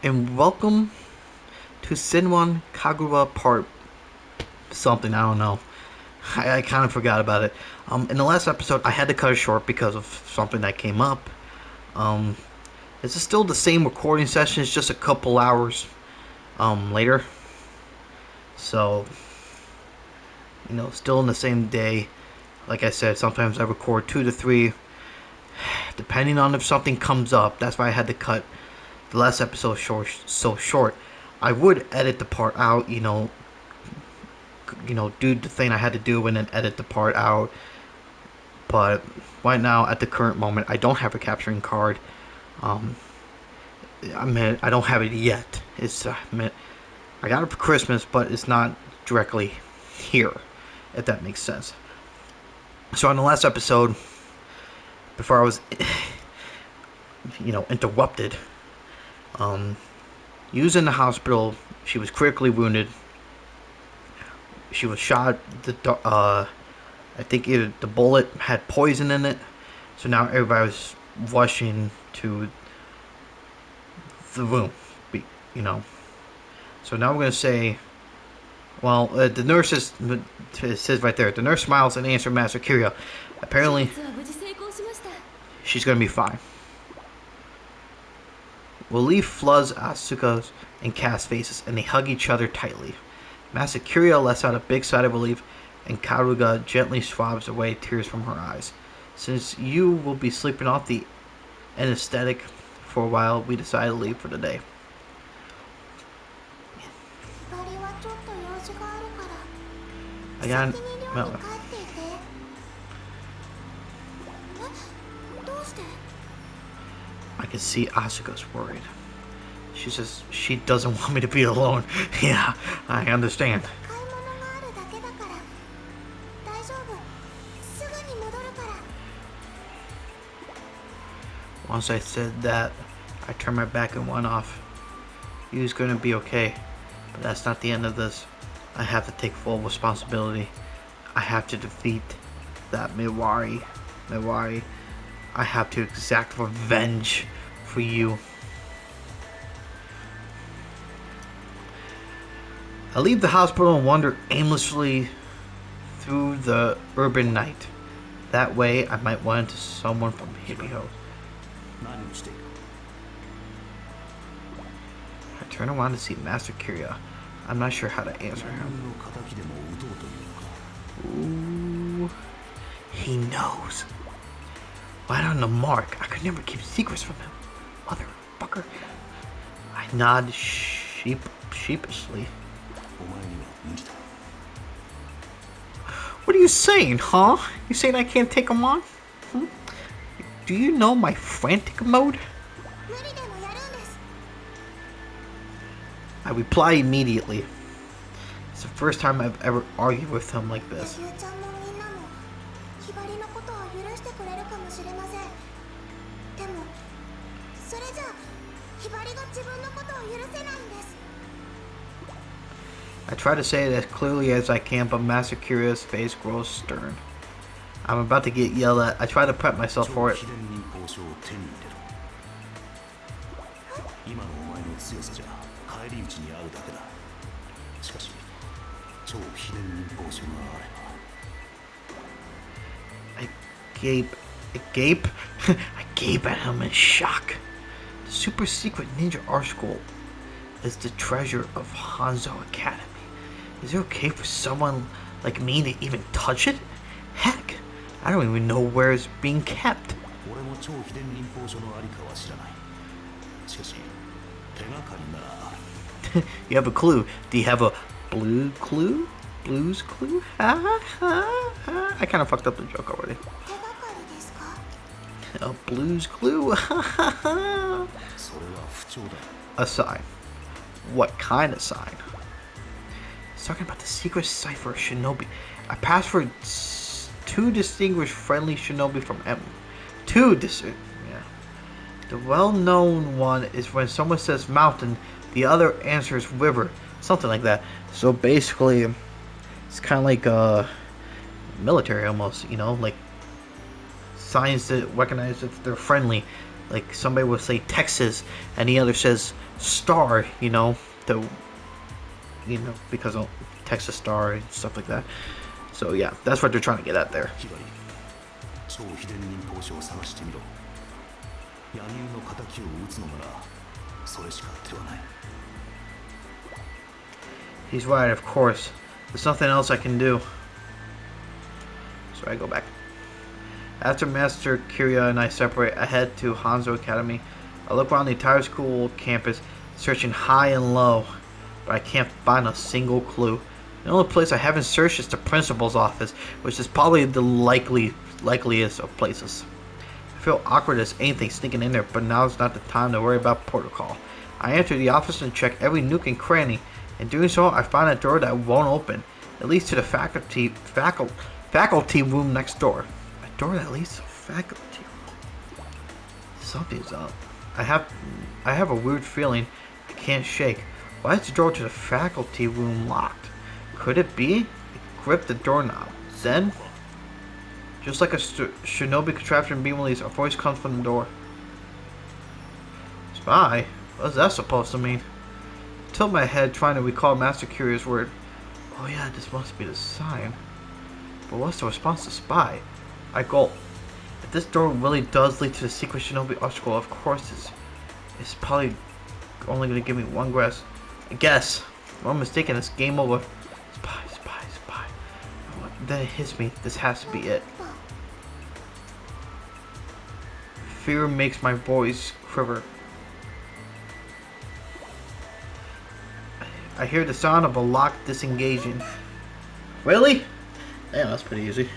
and welcome to SENRAN KAGURA part something, I don't know. I kind of forgot about it. In the last episode, I had to cut it short because of something that came up. Um, this is still the same recording session, it's just a couple hours later. So, still in the same day. Like I said, sometimes I record 2 to 3, depending on if something comes up. That's why I had to cut the last episode so short. I would edit the part out, do the thing I had to do and then edit the part out. But right now, at the current moment, I don't have a capturing card. I don't have it yet. I got it for Christmas, but it's not directly here, if that makes sense. So on the last episode, before I was, interrupted, Yu's in the hospital. She was critically wounded. She was shot. I think the bullet had poison in it. So now everybody was rushing to the room. So now we're going to say, well, the nurse it says right there, the nurse smiles and answers Master Kiryu. Apparently, she's going to be fine. Relief floods Asuka's and Cass' faces, and they hug each other tightly. Master Kiryu lets out a big sigh of relief, and Karuga gently swabs away tears from her eyes. Since you will be sleeping off the anesthetic for a while, we decided to leave for the day. I got no. I can see Asuka's worried. She says she doesn't want me to be alone. Yeah, I understand. Once I said that, I turned my back and went off. He was going to be okay, but that's not the end of this. I have to take full responsibility. I have to defeat that Miwari. I have to exact revenge for you. I leave the hospital and wander aimlessly through the urban night. That way, I might run into someone from Hippie House. I turn around to see Master Kiryu. I'm not sure how to answer him. Ooh, he knows. Right on the mark. I could never keep secrets from him. Motherfucker. I nod sheepishly. What are you saying, huh? You saying I can't take him on? Do you know my frantic mode? I reply immediately. It's the first time I've ever argued with him like this. I try to say it as clearly as I can, but Master Kiryu's face grows stern. I'm about to get yelled at. I try to prep myself for it. I gape at him in shock. The super secret ninja art school is the treasure of Hanzo Academy. Is it okay for someone like me to even touch it? Heck, I don't even know where it's being kept. You have a clue. Do you have a blue clue? Blues clue? I kind of fucked up the joke already. A blues clue? A sign. What kind of sign? It's talking about the secret cipher of shinobi. A password to distinguish friendly shinobi from M. Yeah. The well-known one is when someone says mountain, the other answers river. Something like that. So basically, it's kind of like military almost, like signs that recognize if they're friendly. Like somebody will say Texas, and the other says Star. You know, because of Texas Star and stuff like that. So yeah, that's what they're trying to get at there. He's right, of course. There's nothing else I can do. So I go back. After Master Kiria and I separate, I head to Hanzo Academy. I look around the entire school campus, searching high and low, but I can't find a single clue. The only place I haven't searched is the principal's office, which is probably the likeliest of places. I feel awkward as anything sneaking in there, but now's not the time to worry about protocol. I enter the office and check every nook and cranny. In doing so, I find a door that won't open. It leads to the faculty room next door. A door that leads to faculty room. Something's up. I have a weird feeling I can't shake. Why is the door to the faculty room locked? Could it be? I grip the doorknob. Then, just like a shinobi contraption being released, a voice comes from the door. Spy? What's that supposed to mean? I tilt my head trying to recall Master Curia's word. Oh yeah, this must be the sign. But what's the response to spy? I gulp. If this door really does lead to the secret shinobi art school, of course it's probably only going to give me one guess. I guess. If I'm mistaken, it's game over. Spy. Then it hits me. This has to be it. Fear makes my voice quiver. I hear the sound of a lock disengaging. Really? Yeah, that's pretty easy.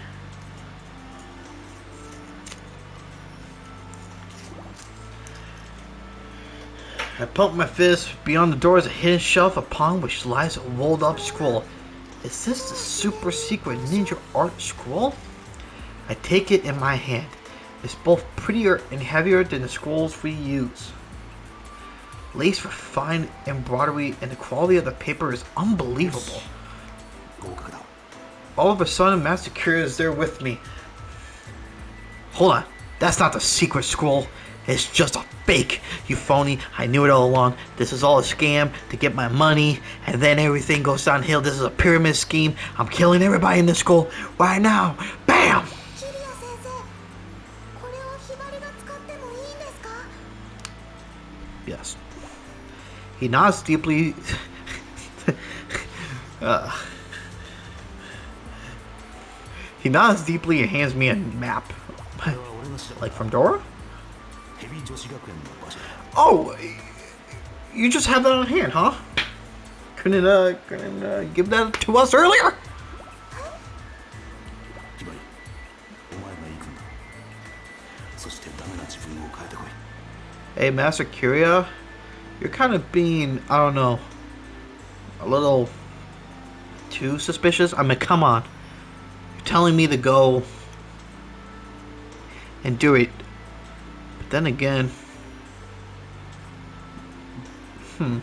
I pump my fist. Beyond the door is a hidden shelf upon which lies a rolled up scroll. Is this the super secret ninja art scroll? I take it in my hand. It's both prettier and heavier than the scrolls we use. Lace for fine embroidery, and the quality of the paper is unbelievable. All of a sudden, Master Kiria is there with me. Hold on, that's not the secret scroll. It's just a fake, you phony. I knew it all along. This is all a scam to get my money, and then everything goes downhill. This is a pyramid scheme. I'm killing everybody in this school right now. Bam! Yes. He nods deeply. He nods deeply and hands me a map. Like from Dora? Oh, you just have that on hand, huh? Couldn't give that to us earlier? Hey, Master Kiria, you're kind of being, I don't know, a little too suspicious. I mean, come on. You're telling me to go and do it. But then again, I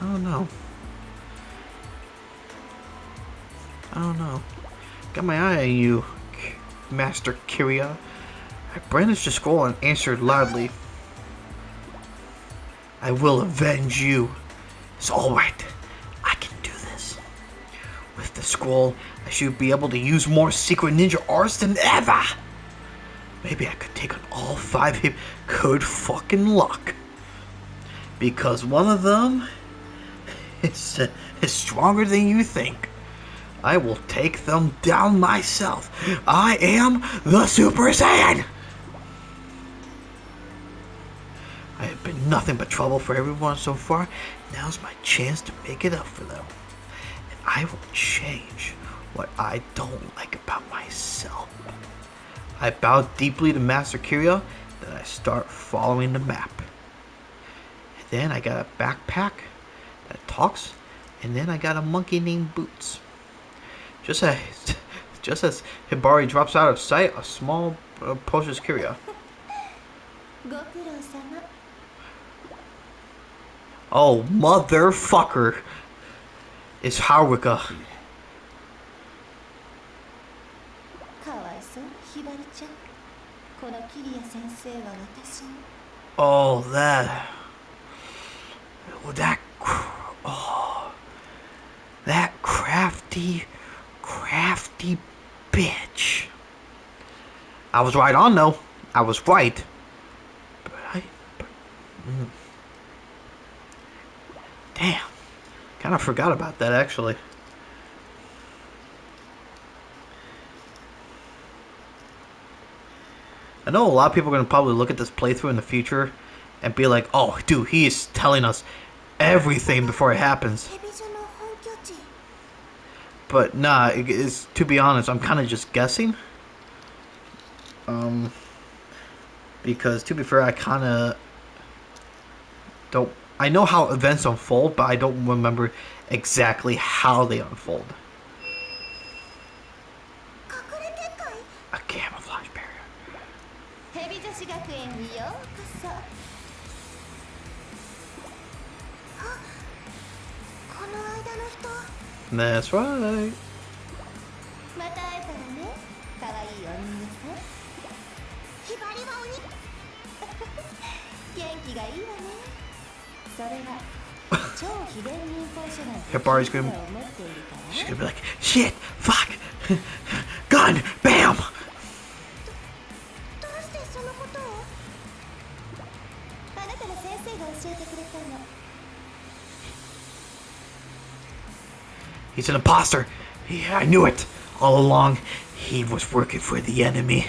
don't know. Got my eye on you, Master Kiria. I brandished the scroll and answered loudly. I will avenge you. It's alright. I can do this. With the scroll, I should be able to use more secret ninja arts than ever. Maybe I could take on all 5 him. Good fucking luck. Because one of them is stronger than you think. I will take them down myself. I am the Super Saiyan. I have been nothing but trouble for everyone so far. Now's my chance to make it up for them. And I will change what I don't like about myself. I bow deeply to Master Kiria, then I start following the map. And then I got a backpack that talks, and then I got a monkey named Boots. Just as Hibari drops out of sight, a small approaches Kiria. Oh, motherfucker! It's Haruka. Oh, that. That. Oh. That crafty bitch. I was right on, though. I was right. Mm. Damn. Kind of forgot about that, actually. I know a lot of people are going to probably look at this playthrough in the future and be like, oh, dude, he is telling us everything before it happens. But nah, to be honest, I'm kind of just guessing. Because to be fair, I kind of don't. I know how events unfold, but I don't remember exactly how they unfold. A camouflage barrier. That's right. Hibari's gonna. She's gonna be like, shit, fuck, gun, bam. He's an imposter. Yeah, I knew it all along. He was working for the enemy.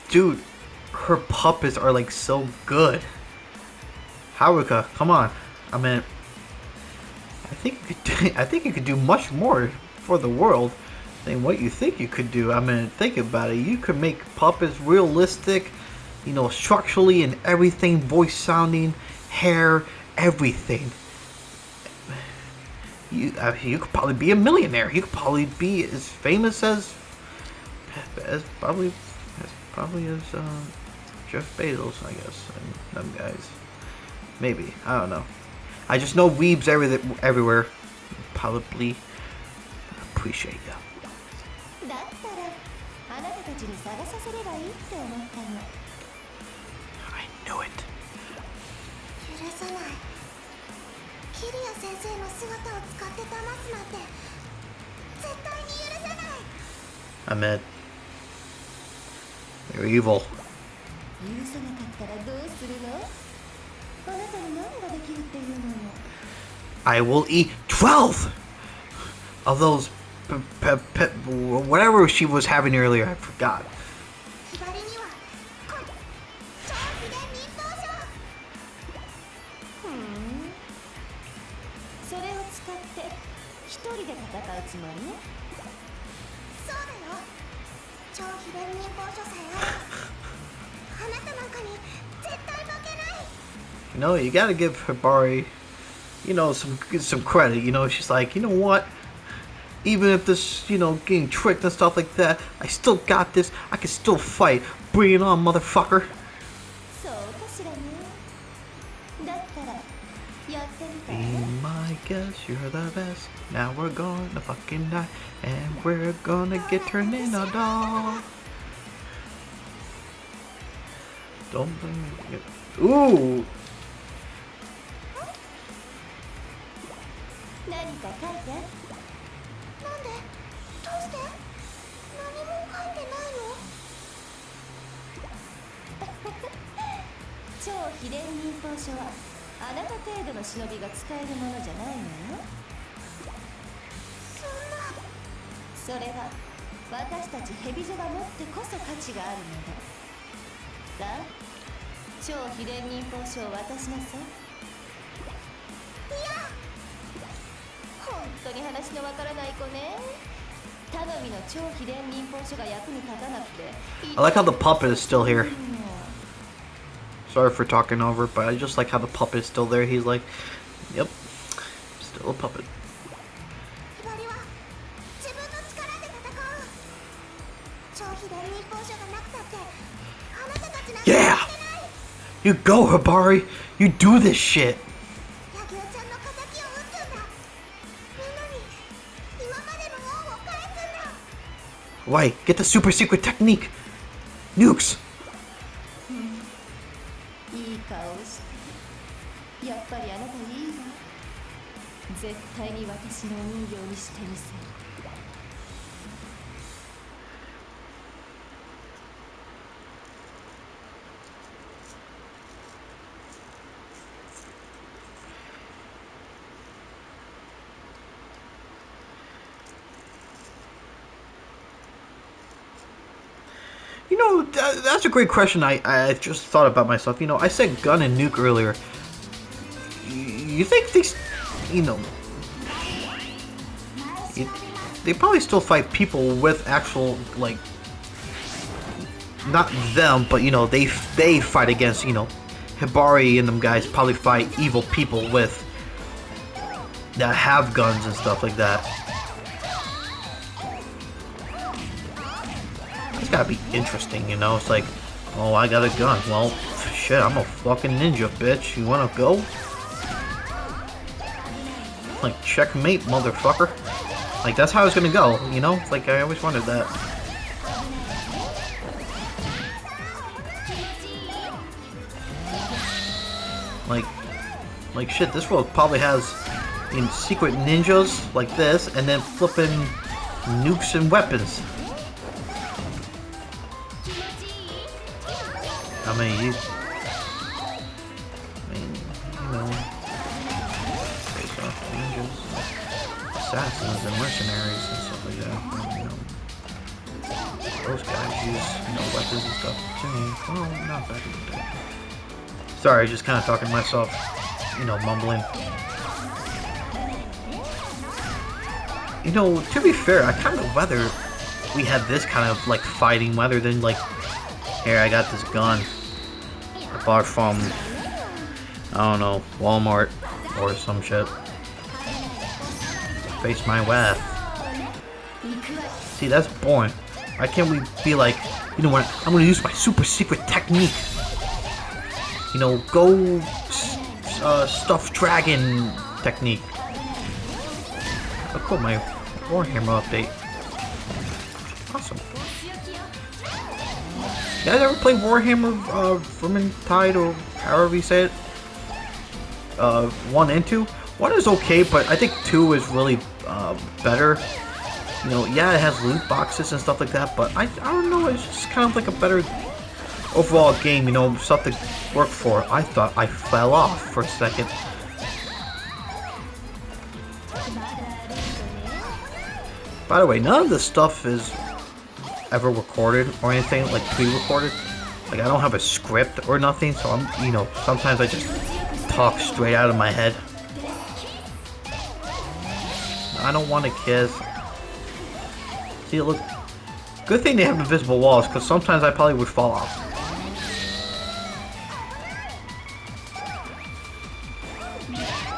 Dude, her puppets are like so good. Haruka, come on. I mean, I think you could do much more for the world than what you think you could do. I mean, think about it. You could make puppets realistic, you know, structurally and everything, voice sounding, hair, everything. You could probably be a millionaire. You could probably be as famous as probably as Jeff Bezos, I guess, and them guys. Maybe, I don't know. I just know weebs everywhere. Probably appreciate you. I knew it. Ahmed, you're evil. I will eat 12 of those whatever she was having earlier. I forgot. You know, you gotta give Hibari, you know, some credit. You know, she's like, you know what? Even if this, you know, getting tricked and stuff like that, I still got this. I can still fight. Bring it on, motherfucker. Be my guest, you're the best. Now we're gonna fucking die, and we're gonna get turned into a doll. Don't blame me. Ooh. 超秘伝忍法書を渡しなさい。いや、本当に話のわからない子ね。頼みの超秘伝忍法書が役に立たなくて。I like how the puppet is still here. Sorry for talking over, but I just like how the puppet is still there. He's like, yep, still a puppet. Yeah! You go, Hibari! You do this shit! Why? Get the super secret technique! Nukes! いい顔して。やっぱりあなたいいわ。絶対に私の人形にしてみせる。You know, that's a great question. I just thought about myself. You know, I said gun and nuke earlier. You think these, you know, they probably still fight people with actual, like, not them, but you know, they fight against, you know, Hibari and them guys probably fight evil people with that have guns and stuff like that. It's gotta be interesting, you know. It's like, oh, I got a gun. Well, shit, I'm a fucking ninja, bitch. You wanna go? Like, checkmate, motherfucker. Like, that's how it's gonna go, you know? It's like, I always wondered that. Like shit, this world probably has secret ninjas like this, and then flipping nukes and weapons. I mean, you know, based off ninjas, assassins, and mercenaries and stuff like that. You know, those guys use, you know, weapons and stuff too. Well, not back in the day. Sorry, just kind of talking to myself, you know, mumbling. You know, to be fair, I kind of rather we had this kind of like fighting rather than like, here, I got this gun. I bought from, I don't know, Walmart or some shit. Face my wrath. See, that's boring. Why can't we be like, you know what, I'm gonna use my super secret technique. You know, go stuffed dragon technique. Oh, cool, my Warhammer update. Awesome. You guys ever play Warhammer Vermintide, or however you say it? 1 and 2? 1 is okay, but I think 2 is really better. You know, yeah, it has loot boxes and stuff like that, but I don't know, it's just kind of like a better overall game, you know, stuff to work for. I thought I fell off for a second. By the way, none of this stuff is ever recorded or anything, like pre-recorded. Like, I don't have a script or nothing, so I'm, you know, sometimes I just talk straight out of my head. I don't want to kiss. See, look, good thing they have invisible walls, because sometimes I probably would fall off.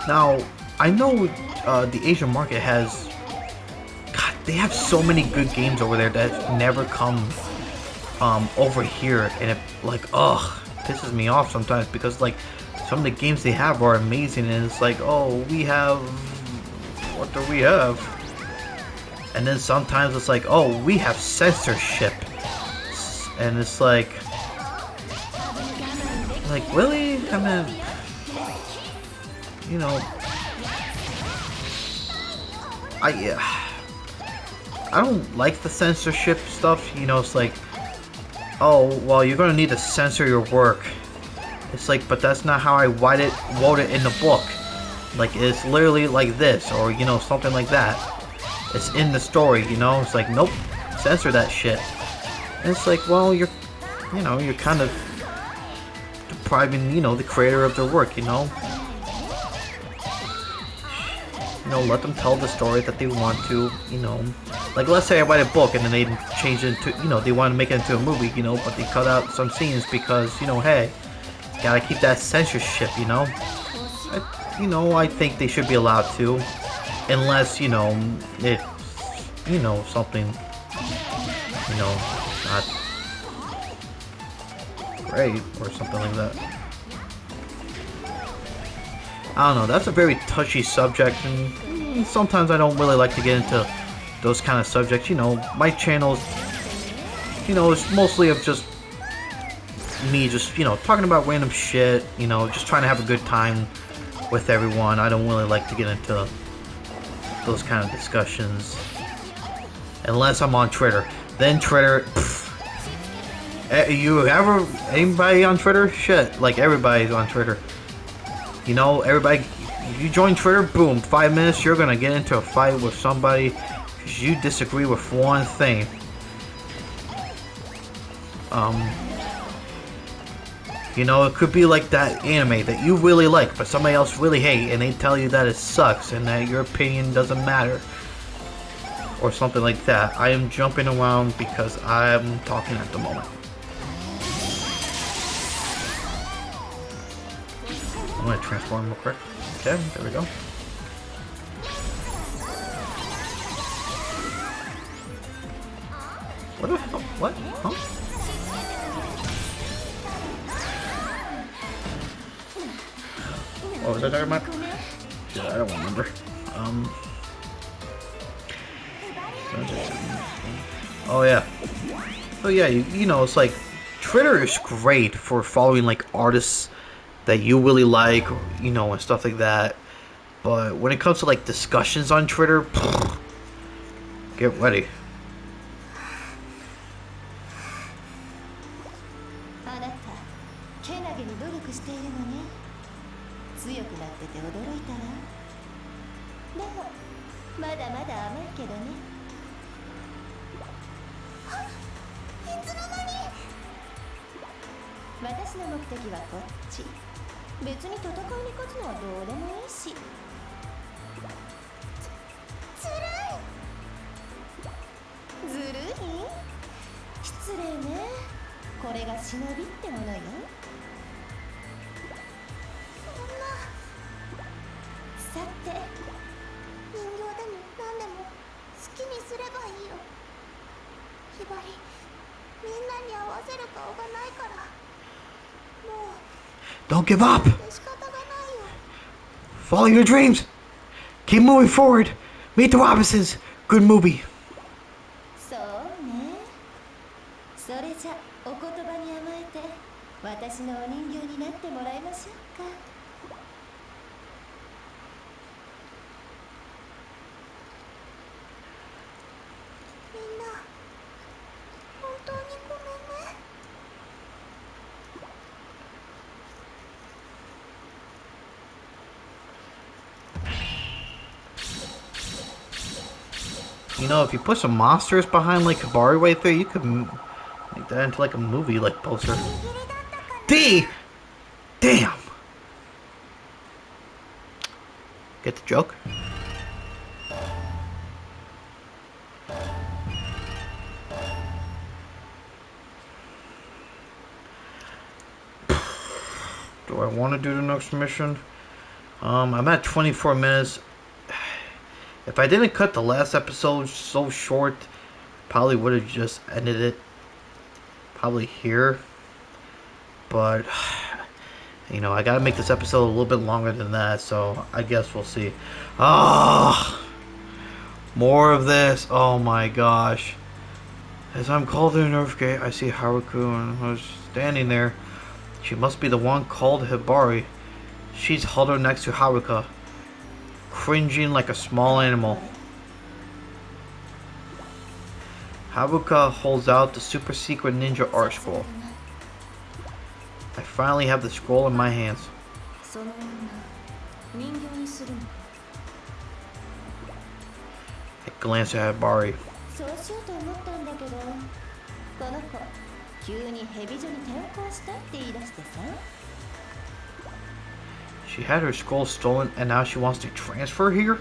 Now, I know the Asian market has, God, they have so many good games over there that never come over here, and it, like, ugh, pisses me off sometimes, because, like, some of the games they have are amazing, and it's like, oh, we have, what do we have? And then sometimes it's like, oh, we have censorship, and it's like, really? I mean, you know, I don't like the censorship stuff, you know. It's like, oh, well, you're gonna need to censor your work. It's like, but that's not how I wrote it in the book. Like, it's literally like this, or, you know, something like that. It's in the story, you know. It's like, nope, censor that shit. And it's like, well, you're, you know, you're kind of depriving, you know, the creator of their work, you know? You know, let them tell the story that they want to, you know. Like, let's say I write a book and then they change it into, you know, they want to make it into a movie, you know, but they cut out some scenes because, you know, hey, gotta keep that censorship, you know? I think they should be allowed to. Unless, you know, it's, you know, something, you know, not great or something like that. I don't know, that's a very touchy subject, and sometimes I don't really like to get into those kind of subjects. You know, my channel's, you know, it's mostly of just me just, you know, talking about random shit, you know, just trying to have a good time with everyone. I don't really like to get into those kind of discussions. Unless I'm on Twitter. Then Twitter, anybody on Twitter? Shit, like everybody's on Twitter. You know, everybody, you join Twitter, boom, 5 minutes, you're gonna get into a fight with somebody because you disagree with one thing. You know, it could be like that anime that you really like, but somebody else really hate, and they tell you that it sucks and that your opinion doesn't matter. Or something like that. I am jumping around because I'm talking at the moment. I'm gonna transform real quick. Okay, there we go. What the hell? What? Huh? What was I talking about? Yeah, I don't remember. Oh yeah. So yeah, you know, it's like Twitter is great for following like artists that you really like, you know, and stuff like that. But when it comes to like discussions on Twitter, get ready. Don't give up! Follow your dreams! Keep moving forward! Meet the Robinsons! Good movie! You know, if you put some monsters behind like Kabari right there, you could make that into like a movie like poster. Damn! Get the joke? Do I want to do the next mission? I'm at 24 minutes. If I didn't cut the last episode so short, probably would have just ended it probably here. But, you know, I gotta make this episode a little bit longer than that, so I guess we'll see. Ah, more of this. Oh my gosh. As I'm called to the North Gate, I see Haruka and I was standing there. She must be the one called Hibari. She's huddled next to Haruka, cringing like a small animal. Haruka holds out the super secret ninja art scroll. I finally have the scroll in my hands. I glance at Hibari. She had her scroll stolen and now she wants to transfer here?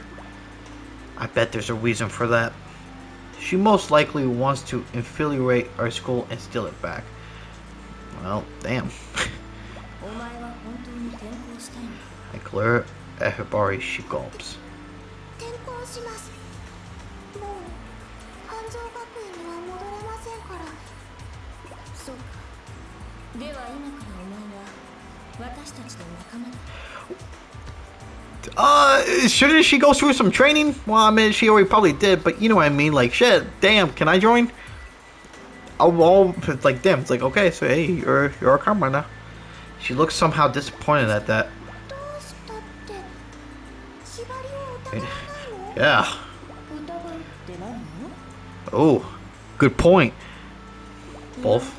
I bet there's a reason for that. She most likely wants to infiltrate our school and steal it back. Well, damn. I glare at Hibari. She gulps. Shouldn't she go through some training? Well, I mean, she already probably did, but you know what I mean. Like, shit, damn, can I join? Oh, it's like, damn, it's like, okay, so hey, you're a comrade now. She looks somehow disappointed at that. Yeah. Oh, good point. Both.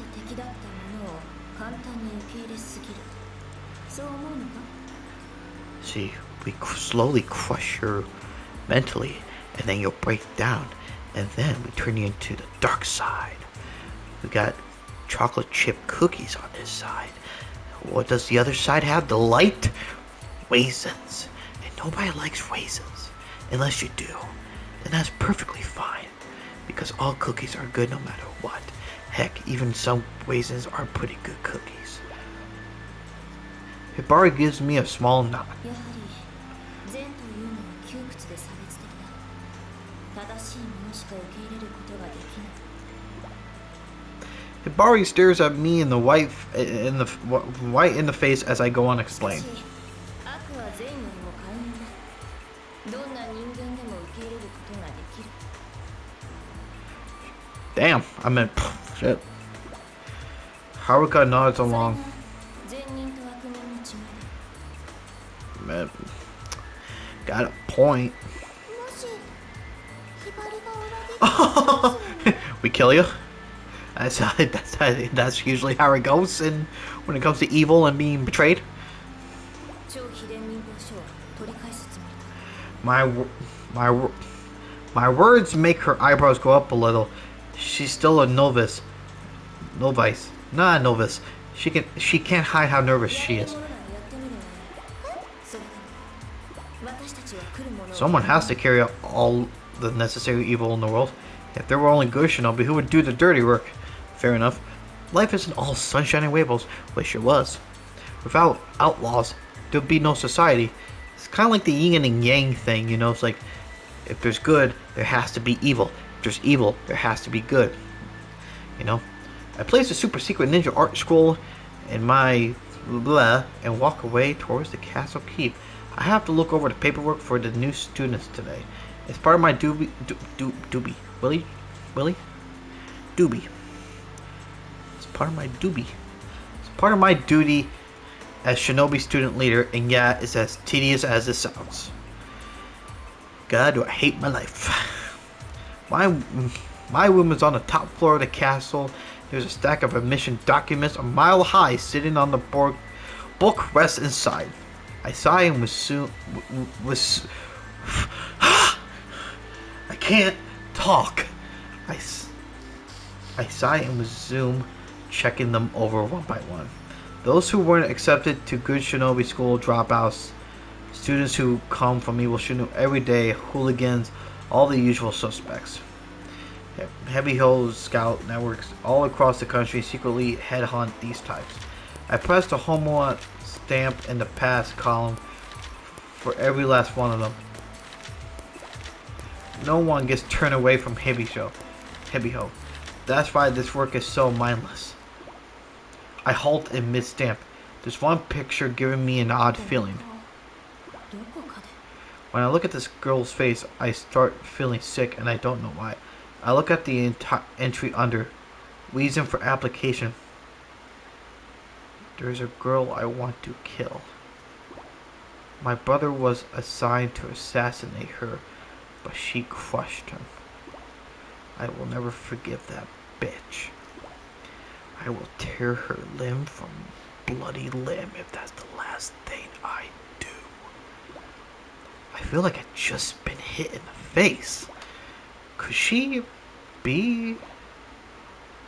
See, we slowly crush her mentally, and then you'll break down, and then we turn you into the dark side. We got chocolate chip cookies on this side. What does the other side have? The light? Raisins. And nobody likes raisins, unless you do. And that's perfectly fine, because all cookies are good no matter what. Heck, even some raisins are pretty good cookies. Hibari gives me a small nod. Hibari stares at me in the white in the face as I go on explain. Damn, I mean, shit. Haruka nods along. Man, got a point. We kill you. That's usually how it goes, and when it comes to evil and being betrayed. My words make her eyebrows go up a little. She's still a novice. Not a novice. She can't hide how nervous she is. Someone has to carry out all the necessary evil in the world. If there were only good shinobi, who would do the dirty work? Fair enough. Life isn't all sunshine and rainbows. Wish it was. Without outlaws, there'd be no society. It's kind of like the yin and yang thing, you know? It's like, if there's good, there has to be evil. If there's evil, there has to be good. You know? I place a super secret ninja art scroll in my blah and walk away towards the castle keep. I have to look over the paperwork for the new students today. It's part of my doobie. It's part of my doobie. It's part of my duty as shinobi student leader, and yeah, it's as tedious as it sounds. God, do I hate my life. My room is on the top floor of the castle. There's a stack of admission documents a mile high sitting on the book rests inside. I sigh and was I can't talk. I sigh and resume checking them over one by one. Those who weren't accepted to good shinobi school, dropouts, students who come from evil shinobi every day, hooligans, all the usual suspects. Heavy Hill Scout networks all across the country secretly headhunt these types. I pressed the homework stamp in the pass column for every last one of them. No one gets turned away from Heavy Hill. That's why this work is so mindless. I halt in mid-stamp. There's one picture giving me an odd feeling. When I look at this girl's face, I start feeling sick and I don't know why. I look at the entry under reason for application. There's a girl I want to kill. My brother was assigned to assassinate her, but she crushed him. I will never forgive that bitch. I will tear her limb from bloody limb if that's the last thing I do. I feel like I've just been hit in the face. Could she be?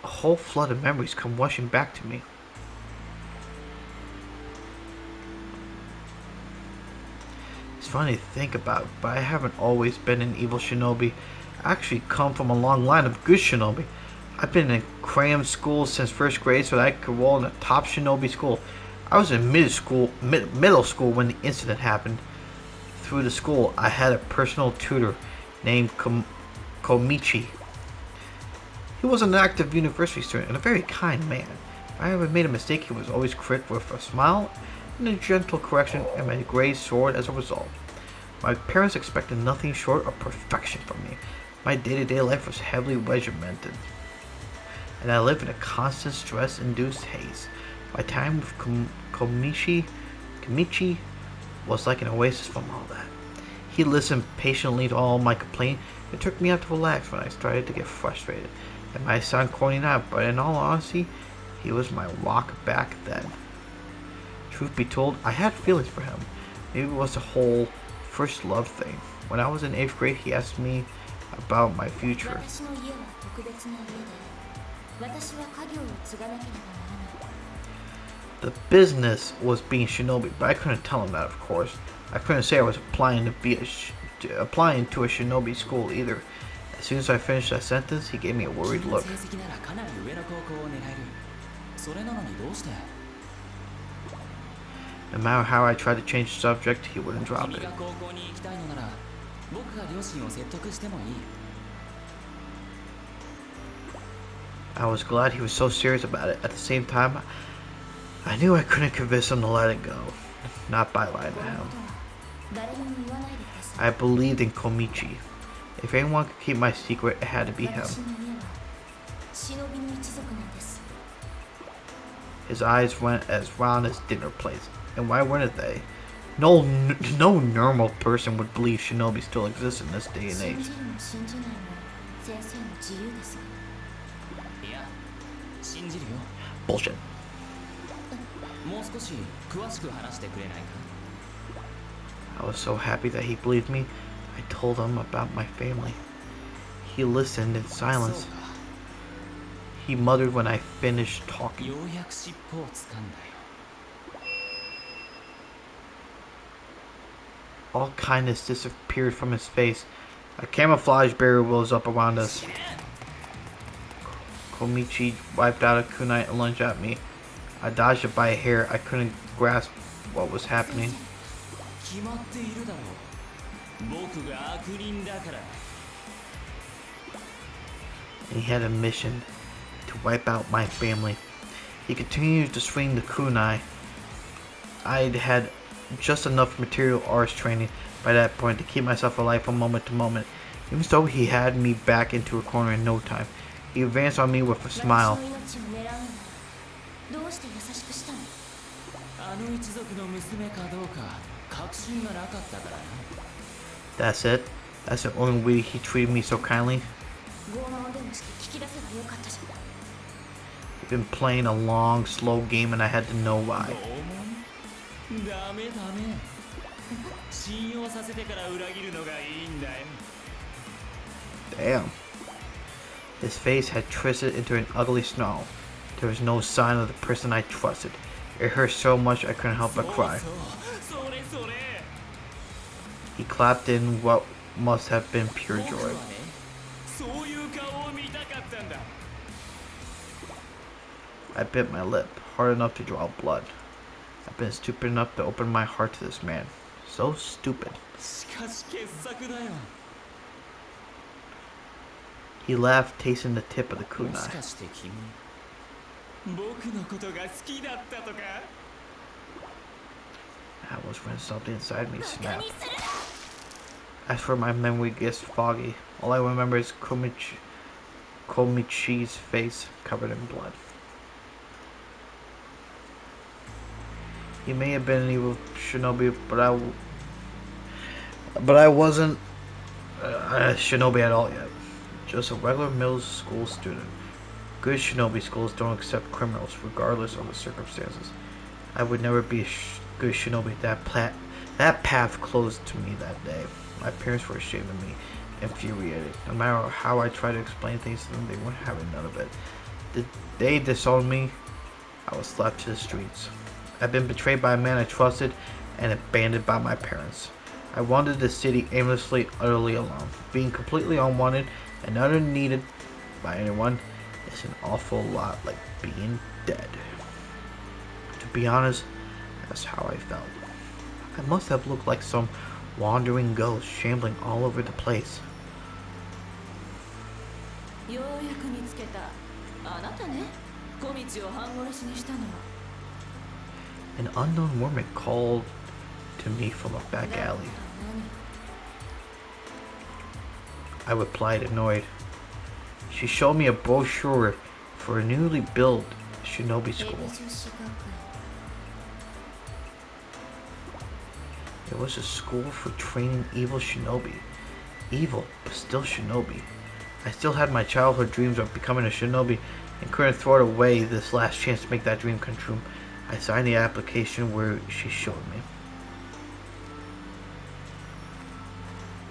A whole flood of memories come rushing back to me. It's funny to think about, but I haven't always been an evil shinobi. I actually come from a long line of good shinobi. I've been in cram school since first grade so that I could roll in a top shinobi school. I was in middle school when the incident happened. Through the school, I had a personal tutor named Komichi. He was an active university student and a very kind man. If I ever made a mistake, he was always quick with a smile and a gentle correction, and my grades soared as a result. My parents expected nothing short of perfection from me. My day-to-day life was heavily regimented, and I lived in a constant stress-induced haze. My time with Komichi was like an oasis from all that. He listened patiently to all my complaints and took me out to relax when I started to get frustrated. It might sound corny now, but in all honesty, he was my rock back then. Truth be told, I had feelings for him. Maybe it was the whole first love thing. When I was in 8th grade, he asked me about my future. The business was being shinobi, but I couldn't tell him that, of course. I couldn't say I was applying to a shinobi school either. As soon as I finished that sentence, he gave me a worried look. No matter how I tried to change the subject, he wouldn't drop it. I was glad he was so serious about it. At the same time, I knew I couldn't convince him to let it go. Not by lying to him. I believed in Komichi. If anyone could keep my secret, it had to be him. His eyes went as round as dinner plates. And why wouldn't they? No normal person would believe shinobi still exists in this day and age. Bullshit. I was so happy that he believed me. I told him about my family. He listened in silence. He muttered when I finished talking. All kindness disappeared from his face. A camouflage barrier rose up around us. Komichi wiped out a kunai and lunged at me. I dodged it by a hair. I couldn't grasp what was happening. He had a mission to wipe out my family. He continued to swing the kunai. I'd had just enough material arts training by that point to keep myself alive from moment to moment. Even so, he had me back into a corner in no time. He advanced on me with a smile. That's it? That's the only way he treated me so kindly? He'd been playing a long, slow game and I had to know why. Damn. His face had twisted into an ugly snarl. There was no sign of the person I trusted. It hurt so much I couldn't help but cry. He clapped in what must have been pure joy. I bit my lip, hard enough to draw blood. I've been stupid enough to open my heart to this man. So stupid. He laughed, tasting the tip of the kunai. That was when something inside me snapped. As for my memory, gets foggy. All I remember is Komichi's face covered in blood. He may have been an evil shinobi, but I wasn't a shinobi at all yet. Just a regular middle school student. Good shinobi schools don't accept criminals, regardless of the circumstances. I would never be a good shinobi. That path closed to me that day. My parents were ashamed of me, infuriated. No matter how I tried to explain things to them, they weren't having none of it. The day they disowned me, I was left to the streets. I've been betrayed by a man I trusted and abandoned by my parents. I wandered the city aimlessly, utterly alone. Being completely unwanted and unneeded by anyone is an awful lot like being dead. To be honest, that's how I felt. I must have looked like some wandering ghost shambling all over the place. An unknown woman called to me from a back alley. I replied, annoyed. She showed me a brochure for a newly built shinobi school. It was a school for training evil shinobi. Evil, but still shinobi. I still had my childhood dreams of becoming a shinobi and couldn't throw it away this last chance to make that dream come true. I signed the application where she showed me.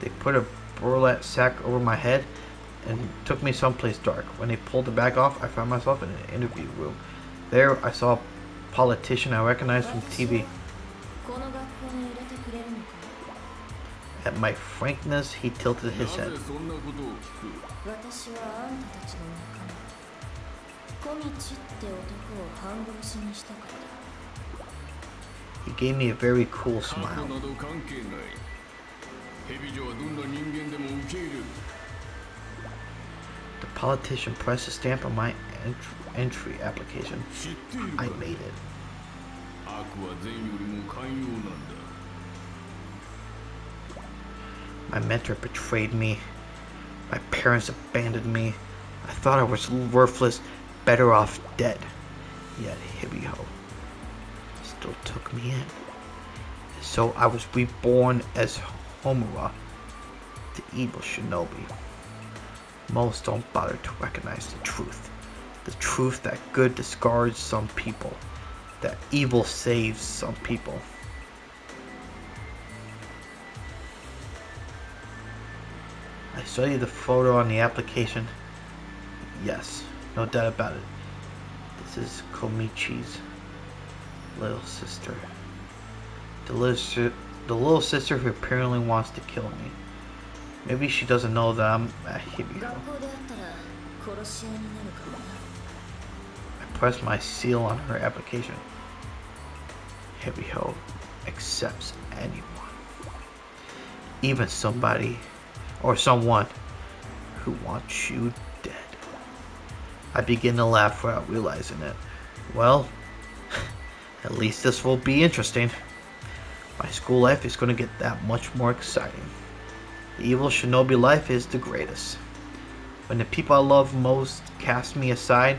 They put a burlap sack over my head and took me someplace dark. When they pulled the bag off, I found myself in an interview room. There, I saw a politician I recognized from TV. At my frankness, he tilted his head. He gave me a very cool smile. The politician pressed a stamp on my entry application. I made it. My mentor betrayed me. My parents abandoned me. I thought I was worthless, better off dead. Yet Hibiho still took me in. So I was reborn as Homura, the evil shinobi. Most don't bother to recognize the truth. The truth that good discards some people, that evil saves some people. I studied the photo on the application. Yes, no doubt about it. This is Komichi's little sister. The little sister who apparently wants to kill me. Maybe she doesn't know that I'm a Hibiho. I pressed my seal on her application. Hibiho accepts anyone. Even somebody or someone who wants you dead. I begin to laugh without realizing it. Well, at least this will be interesting. My school life is going to get that much more exciting. The evil shinobi life is the greatest. When the people I love most cast me aside,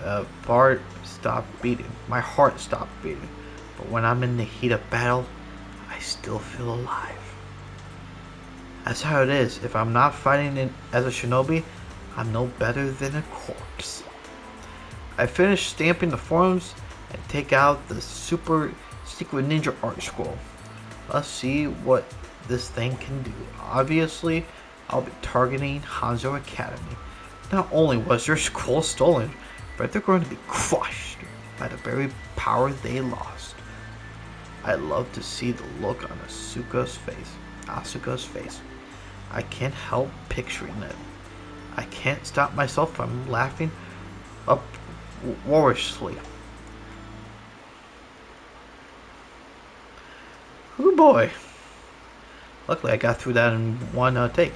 my heart stopped beating. But when I'm in the heat of battle, I still feel alive. That's how it is. If I'm not fighting as a shinobi, I'm no better than a corpse. I finished stamping the forms and take out the super secret ninja art scroll. Let's see what this thing can do. Obviously, I'll be targeting Hanzo Academy. Not only was their scroll stolen, but they're going to be crushed by the very power they lost. I love to see the look on Asuka's face. I can't help picturing it. I can't stop myself from laughing uproariously. Oh boy. Luckily I got through that in one take.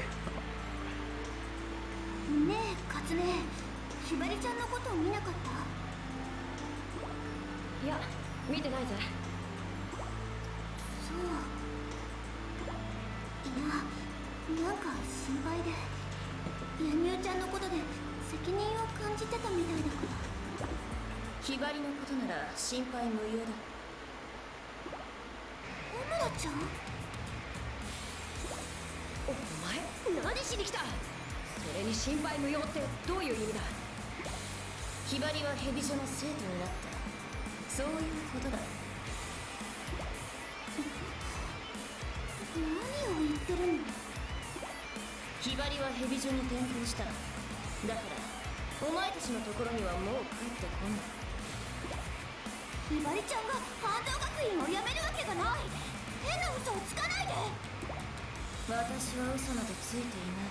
私は嘘などついていない。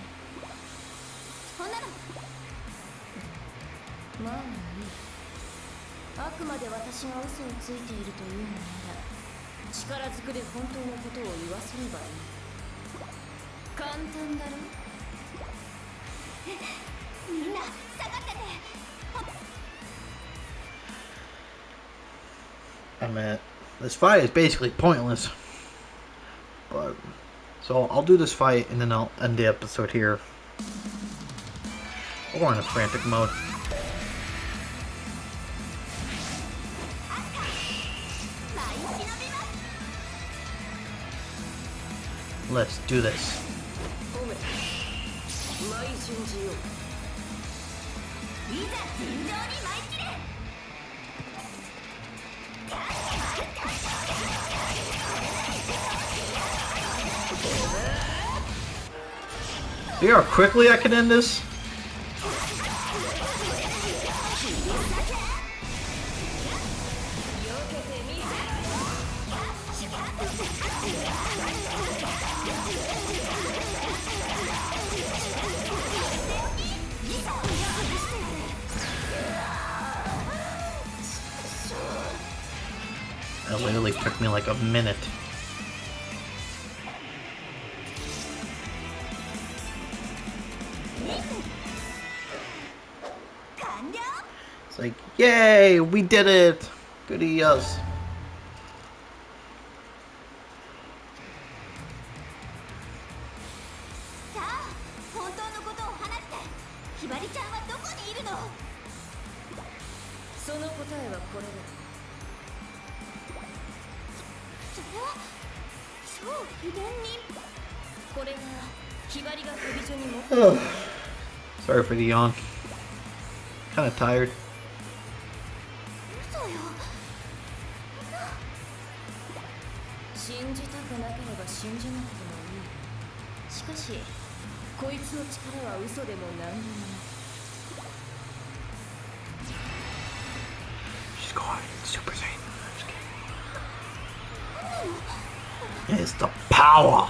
そんなのまあいい。あくまで私が嘘をついているというのなら力ずくで本当のことを言わせればいい。簡単だろ。みんな下がってて。I mean, this fight is basically pointless. But so I'll do this fight and then I'll end the episode here. We're going in frantic mode. Let's do this. See how quickly I can end this? It literally took me like a minute. It's like, yay, we did it! Goody us. Sorry for the yawn. Kind of tired. She's going Super Saiyan. It's the power.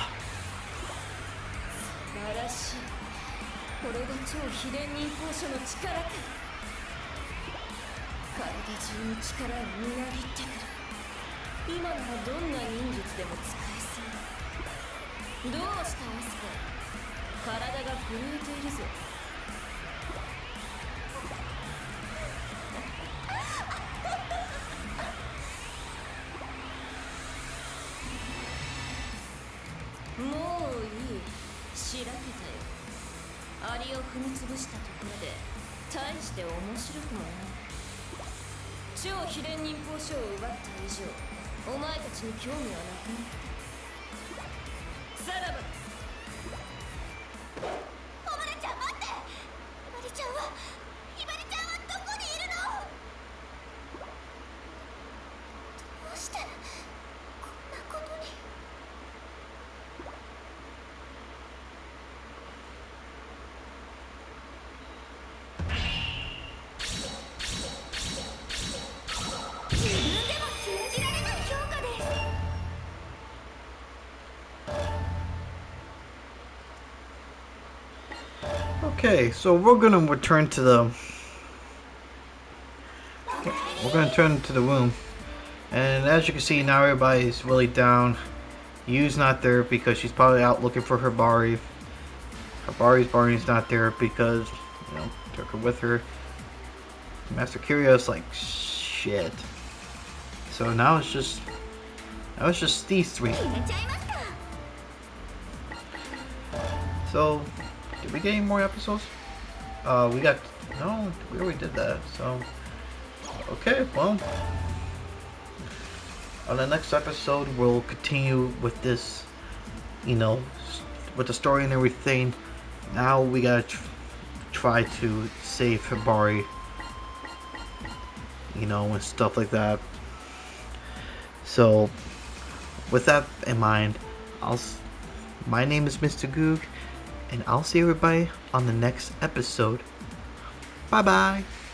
Okay, so we're gonna return to the. We're gonna turn to the room, and as you can see now, everybody's really down. Yu's not there because she's probably out looking for her Bari. Her Bari's not there because took her with her. Master Kirio's like shit. So now it's just these three. So. Did we get any more episodes? We already did that, so okay, well on the next episode we'll continue with this, with the story and everything. Now we gotta try to save Hibari, and stuff like that. So with that in mind, my name is MrGug, and I'll see everybody on the next episode. Bye bye.